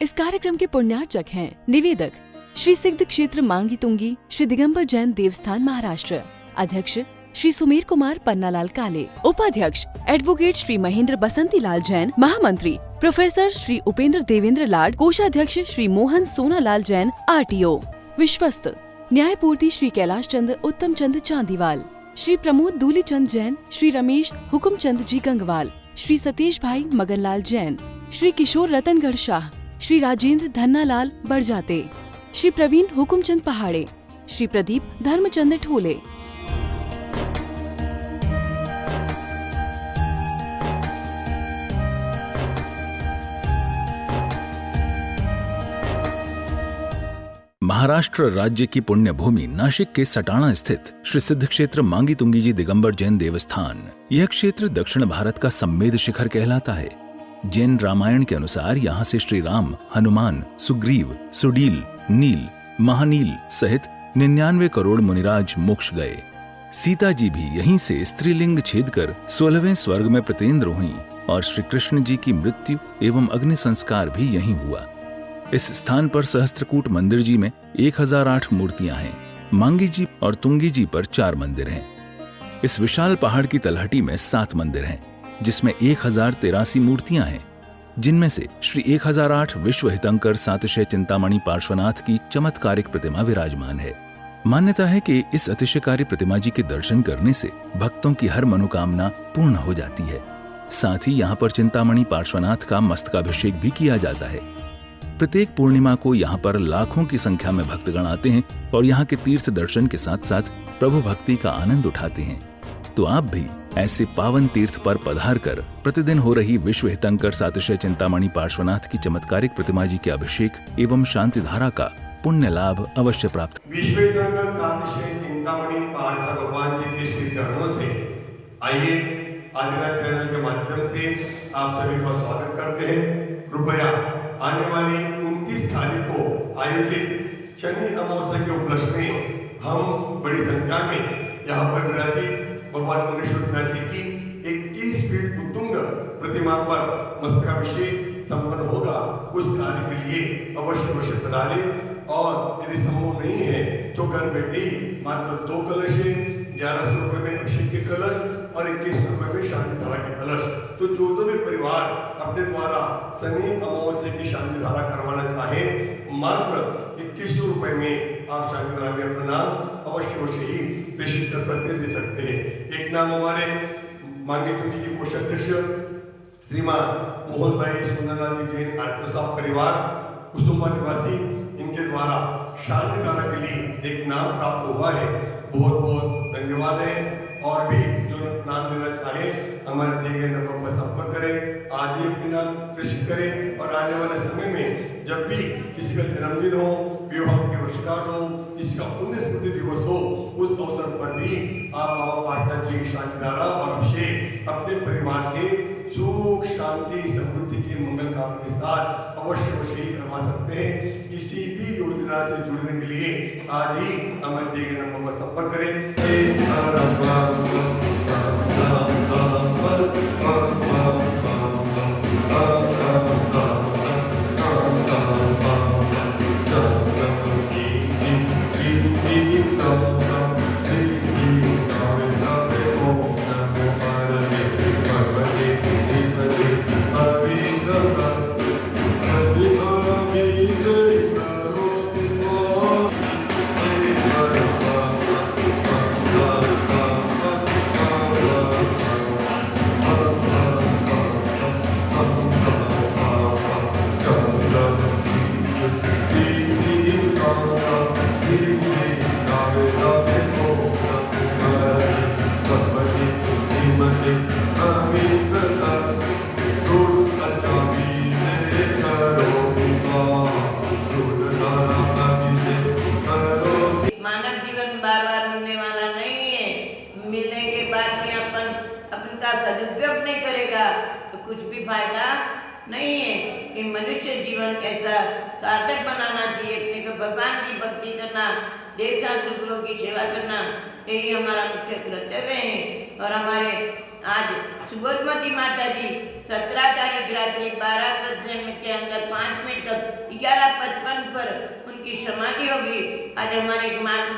इस कार्यक्रम के पुण्यार्चक हैं निवेदक श्री सिद्ध क्षेत्र मांगी तुंगी श्री दिगंबर जैन देवस्थान महाराष्ट्र, अध्यक्ष श्री सुमेर कुमार पन्नालाल काले, उपाध्यक्ष एडवोकेट श्री महेंद्र बसंती लाल जैन, महामंत्री प्रोफेसर श्री उपेंद्र देवेंद्र लाड, कोषाध्यक्ष श्री मोहन सोनालाल जैन RTO, विश्वस्त न्यायपूर्ति श्री कैलाश चंद उत्तम चंद चांदीवाल, श्री प्रमोद दूलीचंद जैन, श्री रमेश हुकुमचंद जी गंगवाल, श्री सतीश भाई मगनलाल जैन, श्री किशोर रतनगढ़ शाह, श्री राजेंद्र धन्नालाल बड़जाते, श्री प्रवीण हुकुमचंद पहाड़े, श्री प्रदीप धर्मचंद ठोले। महाराष्ट्र राज्य की पुण्य भूमि नाशिक के सटाणा स्थित श्री सिद्ध क्षेत्र मांगी तुंगी जी दिगंबर जैन देवस्थान, यह क्षेत्र दक्षिण भारत का सम्मेद शिखर कहलाता है। जैन रामायण के अनुसार यहाँ से श्री राम, हनुमान, सुग्रीव, सुडील, नील, महानील सहित 99 करोड़ मुनिराज मोक्ष गए। सीता जी भी यहीं से स्त्रीलिंग छेद कर 16वें स्वर्ग में प्रतेंद्र हुई और श्री कृष्ण जी की मृत्यु एवं अग्नि संस्कार भी यहीं हुआ। इस स्थान पर सहस्त्रकूट मंदिर जी में 1008 मूर्तियां हैं। मांगी जी और तुंगी जी पर 4 मंदिर हैं। इस विशाल पहाड़ की तलहटी में 7 मंदिर हैं, जिसमें 1083 मूर्तियां हैं, जिनमें से श्री 1008 विश्व हितंकर सातिशय चिंतामणि पार्श्वनाथ की चमत्कारिक प्रतिमा विराजमान है। मान्यता है कि इस अतिशयकारी प्रतिमा जी के दर्शन करने से भक्तों की हर मनोकामना पूर्ण हो जाती है। साथ ही यहाँ पर चिंतामणि पार्श्वनाथ का मस्तकाभिषेक भी किया जाता है। प्रत्येक पूर्णिमा को यहाँ पर लाखों की संख्या में भक्तगण आते हैं और यहाँ के तीर्थ दर्शन के साथ साथ प्रभु भक्ति का आनंद उठाते हैं। तो आप भी ऐसे पावन तीर्थ पर पधार कर प्रतिदिन हो रही विश्व हितंकर सातिशय चिंतामणि पार्श्वनाथ की चमत्कारिक प्रतिमा जी के अभिषेक एवं शांति धारा का पुण्य लाभ अवश्य प्राप्त। विश्व हितंकर सातिशय चिंतामणि पार्थ भगवान जी के श्री चरणों से आइए आदिनाथ चैनल के माध्यम से आप सभी का स्वागत करते हैं। कृपया आने वाली 29 तारीख को आयोजित शनि अमावस्या के उपलक्ष्य में हम बड़ी संख्या में यहाँ पर विराजित भगवान मुनीश्वरनाथ जी की 21 फीट उत्तुंग प्रतिमा पर मस्तकाभिषेक संपन्न होगा। उस कार्य के लिए अवश्य पधारे और यदि संभव नहीं है तो घर बैठे मात्र 2 कलश 1100 रुपए में अभिषेक के कलश और 21 रुपए में शांति धारा के कलश। तो जो भी परिवार अपने द्वारा शनि अमावस्या की शांति धारा करवाना चाहे, मात्र 2100 रुपए में आप शांति धारा में अपना नाम अवश्य ही प्रेषित कर सकते, दे सकते हैं। एक नाम हमारे मांगी तुंगी के कोषाध्यक्ष श्रीमान मोहन भाई सुंदरलाल जी जैन RTO साहब परिवार कुसुम्बा निवासी, इनके द्वारा शांति धारा के लिए एक नाम प्राप्त हुआ है। बहुत बहुत धन्यवाद है। और भी जो नाम देना चाहे हमारे दिए गए नंबर पर संपर्क करें, आज ही अपने नाम प्रेषित करें और आने वाले समय में जब भी किसी का जन्मदिन हो, विवाह की वर्षगांठ हो, किसी का 19 स्मृति दिवस हो, उस अवसर पर भी आप बाबा पार्श्वनाथ जी की शांति धारा और अभिषेक अपने परिवार के सुख शांति समृद्धि की मंगल कामना के साथ अवश्य ही करवा सकते हैं। किसी भी योजना से जुड़ने के लिए आज ही हमें दिए गए नंबर पर संपर्क करें। सदुपयोग नहीं करेगा तो कुछ भी फायदा नहीं है। ये मनुष्य जीवन कैसा सार्थक बनाना चाहिए, अपने को भगवान की भक्ति करना, देव शास्त्र गुरुओं की सेवा करना, यही हमारा मुख्य कर्तव्य है। और हमारे आज सुबोधमती माता जी 17 तारीख रात्रि 12 बजे के अंदर 5 मिनट तक 11:55 पर उनकी समाधि होगी। आज हमारे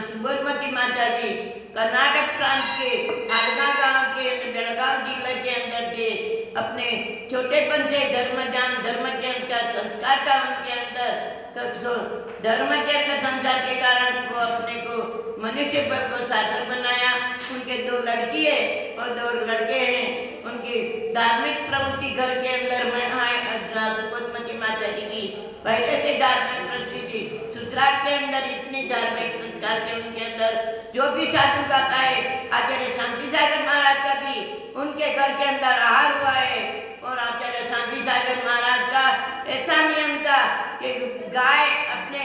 सुबोधमती माता जी कर्नाटक प्रांत के हालगा गांव के बेलगाम जिले के अंदर थे। अपने छोटेपन से धर्म के अंदर संस्कार था उनके अंदर, धर्म के अंदर संस्कार के कारण वो अपने को मनुष्य पर को साधक बनाया। उनके 2 लड़की है और 2 लड़के हैं। उनकी धार्मिक प्रवृत्ति घर के अंदर में सुबोधमती माता जी की पहले से धार्मिक प्रवृत्ति थी। ससुराल के अंदर इतनी धार्मिक संस्कार थे उनके अंदर। जो भी साधु गाता है, आचार्य शांति सागर महाराज का भी उनके घर के अंदर आहार हुआ है। और आचार्य शांति सागर महाराज का ऐसा नियम था कि गाय अपने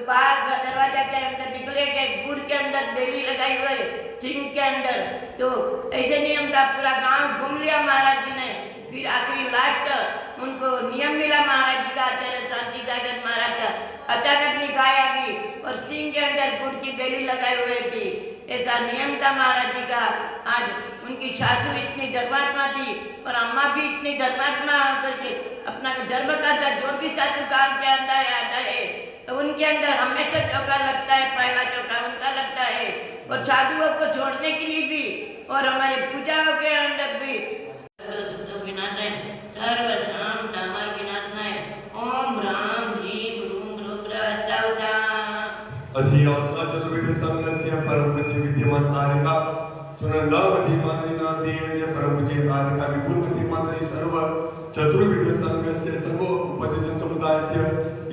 बाहर दरवाजा के अंदर निकले गए, गुड़ के अंदर बेली लगाई हुई सिंह के अंदर, तो ऐसे नियम था। पूरा गांव घूम लिया महाराज जी ने। फिर आखिरी लास्ट उनको नियम मिला महाराज जी का, आचार्य शांति सागर महाराज का। अचानक गाय आ गई और सिंह के अंदर गुड़ की बेली लगाई हुई थी। ऐसा नियम था महाराज जी का। आज उनकी सासू इतनी धर्मात्मा थी और अम्मा भी इतनी धर्मात्मा करके अपना धर्म का था। जो भी सासू काम के अंदर आता है तो उनके अंदर हमेशा चौका लगता है, पहला चौका उनका लगता है। और साधुओं को छोड़ने के लिए भी और हमारे पूजाओं के अंदर भी सर्वशाम डामर गिनातना है। ओम राम जीव रूम रुद्र चौदा असी अवसर चतुर्विध संघस्य परम पूज्य विद्यमान आरिका सुनंदावती माताजी नाम दिये परम पूज्य आरिका विपुलवती माताजी सर्व चतुर्विध संघस्य सर्व उपजन समुदायस्य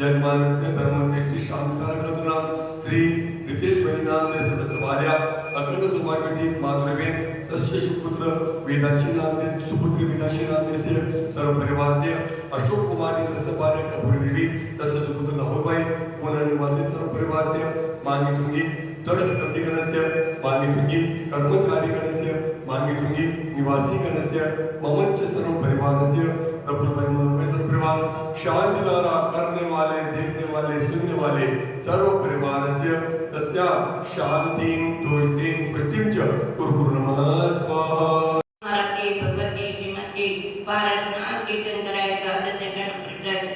यजमानस्य धर्मकृष्टि शांतिकारकतना श्री रितेश भाई नाम ने सदस्यवार्या अखंड सौभाग्यवती माधुर्यबेन तस्य सुपुत्र वेदांशी नाम ने सुपुत्री वेदांशी नाम ने से सर्व परिवार से अशोक कुमार ने तस्य भार्य कपूर देवी तस्य सुपुत्र राहुल भाई पुनः निवासी सर्व परिवार से मांगी दूंगी ट्रस्ट प्रतिगणस्य मांगी दूंगी कर्मचारी गणस्य मांगी दूंगी निवासी गणस्य ममंच सर्व परिवार से प्रफुल्ल भाई मनोभाई सर्व परिवार शांति द्वारा करने वाले देखने वाले सुनने वाले सर्व परिवार से तस्या शांतिं तुष्टिं पुष्टिं च कुरु नमः स्वाहा। भारती भगवती श्रीमती भारतनाम कीर्तन कराएगा दशगण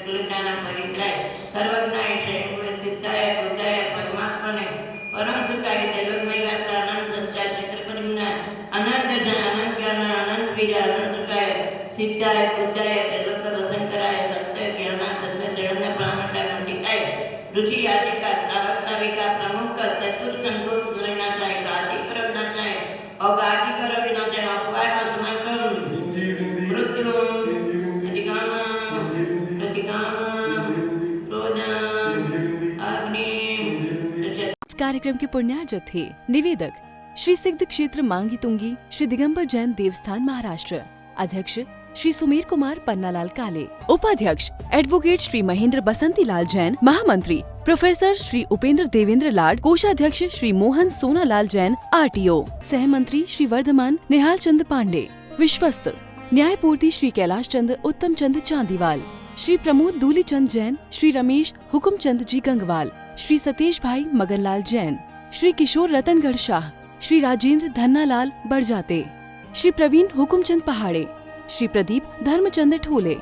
प्रज्ञाना परित्राय सर्वज्ञाय शैव सिद्धाय बुद्धाय परमात्मा ने परम सुखाय तेलोकमय व्याप्त अनंत संचार चक्रपरिम्न अनंत ज्ञान अनंत वीर अनंत सुखाय सिद्धाय बुद्धाय तेलोक रसंकराय सत्य ज्ञान तत्व जड़न प्राणता मंडिकाय ऋषि आदि का श्रावक श्राविका प्रमुख चतुर्संगो सुरनाचाय गादि करवनाचाय और गादि कर विनाचाय अपवाय मसमाकम मृत्यु इस कार्यक्रम के पुण्यार्जक थे निवेदक श्री सिद्ध क्षेत्र मांगी तुंगी श्री दिगंबर जैन देवस्थान महाराष्ट्र, अध्यक्ष श्री सुमेर कुमार पन्नालाल काले, उपाध्यक्ष एडवोकेट श्री महेंद्र बसंती लाल जैन, महामंत्री प्रोफेसर श्री उपेंद्र देवेंद्र लाड, कोषाध्यक्ष श्री मोहन सोनालाल जैन RTO, सहमंत्री श्री वर्धमान निहाल चंद पांडे, विश्वस्त न्यायपूर्ति श्री कैलाश चंद उत्तम चंद चांदीवाल, श्री प्रमोद दूली चंद जैन, श्री रमेश हुकुम चंद जी गंगवाल, श्री सतीश भाई मगनलाल जैन, श्री किशोर रतनगढ़ शाह, श्री राजेंद्र धन्नालाल बड़जाते, श्री प्रवीण हुकुमचंद पहाड़े, श्री प्रदीप धर्मचंद ठोले।